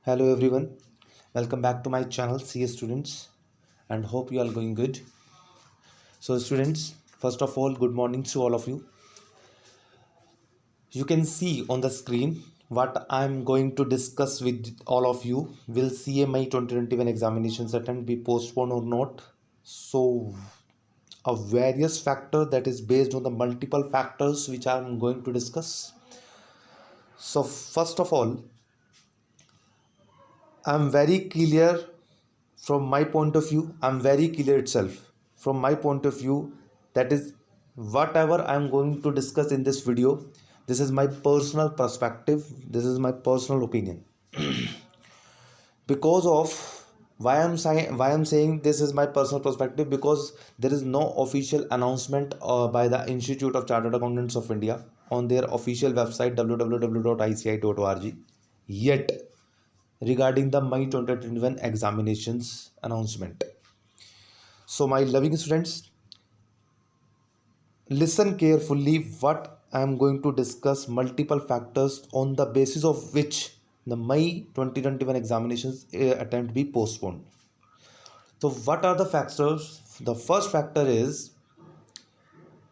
Hello everyone, welcome back to my channel CS Students and hope you are going good. So students, first of all, good morning to all of you. You can see on the screen what I am going to discuss with all of you. Will CMI 2021 examinations attempt be postponed or not? So a various factor that is based on the multiple factors which I am going to discuss. So first of all, I am very clear from my point of view. I'm very clear itself from my point of view, that is whatever I'm going to discuss in this video, this is my personal perspective, this is my personal opinion. Because of why I'm saying this is my personal perspective, because there is no official announcement by the Institute of Chartered Accountants of India on their official website www.ici.org yet regarding the May 2021 examinations announcement. So my loving students, listen carefully what I am going to discuss multiple factors on the basis of which the May 2021 examinations attempt be postponed. So what are the factors? The first factor is,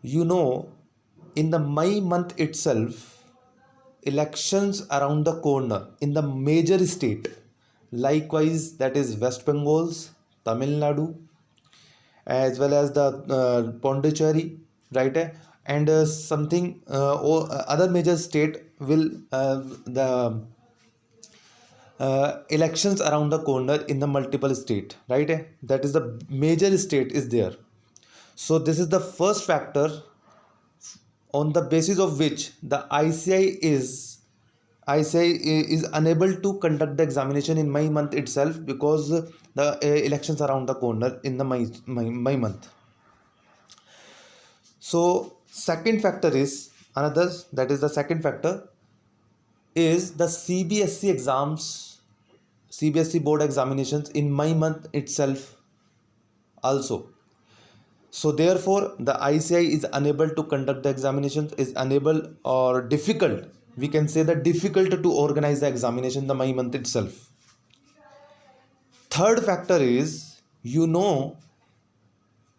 in the May month itself, elections around the corner in the major state, likewise that is West Bengal's, Tamil Nadu, as well as the Pondicherry, right? And something or other major state will the elections around the corner in the multiple state, right? That is the major state is there. So this is the first factor on the basis of which the ICI is unable to conduct the examination in May month itself, because the elections around the corner in the May month. So second factor is another, that is the second factor is the CBSE board examinations in May month itself also. So therefore the ICI is unable to conduct the examinations, is unable or difficult, we can say that difficult to organize the examination in the May month itself. Third factor is,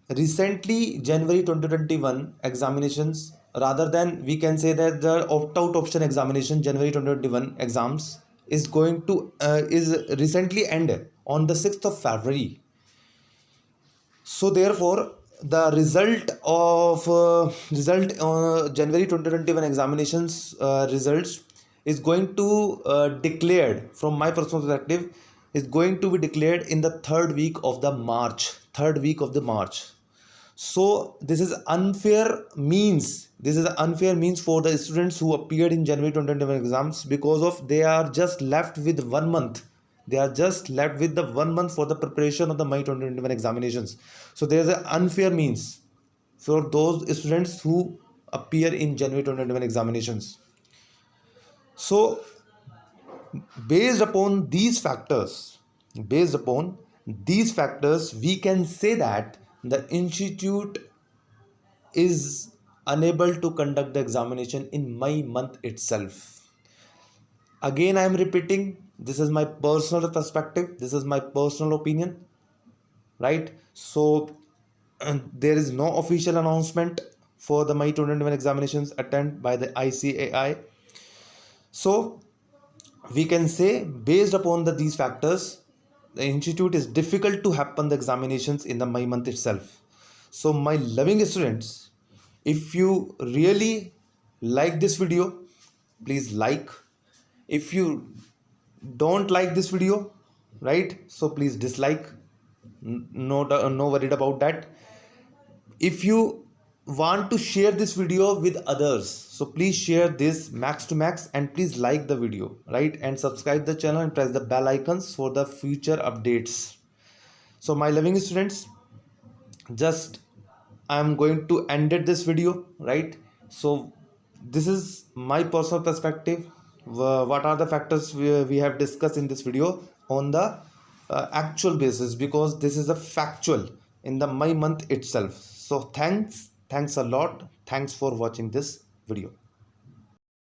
recently January 2021 examinations, rather than we can say that the opt-out option examination January 2021 exams is going to is recently ended on the 6th of February. So therefore the result January 2021 examinations results is going to declared, from my personal perspective, is going to be declared in the third week of the March. So this is unfair means for the students who appeared in January 2021 exams, because of they are just left with 1 month. They are just left with the 1 month for the preparation of the May 2021 examinations. So there is an unfair means for those students who appear in January 2021 examinations. So based upon these factors, we can say that the institute is unable to conduct the examination in May month itself. Again I am repeating, this is my personal perspective, this is my personal opinion, right? So there is no official announcement for the May 2021 examinations attempt by the ICAI. So we can say, based upon these factors, the institute is difficult to happen the examinations in the May month itself. So my loving students, if you really like this video, please like. If you don't like this video, right, so please dislike. No worried about that. If you want to share this video with others, so please share this max to max, and please like the video, right, and subscribe the channel and press the bell icons for the future updates. So my loving students, just I'm going to end this video, right? So this is my personal perspective. What are the factors we have discussed in this video on the actual basis, because this is a factual in the May month itself. So thanks a lot. Thanks for watching this video.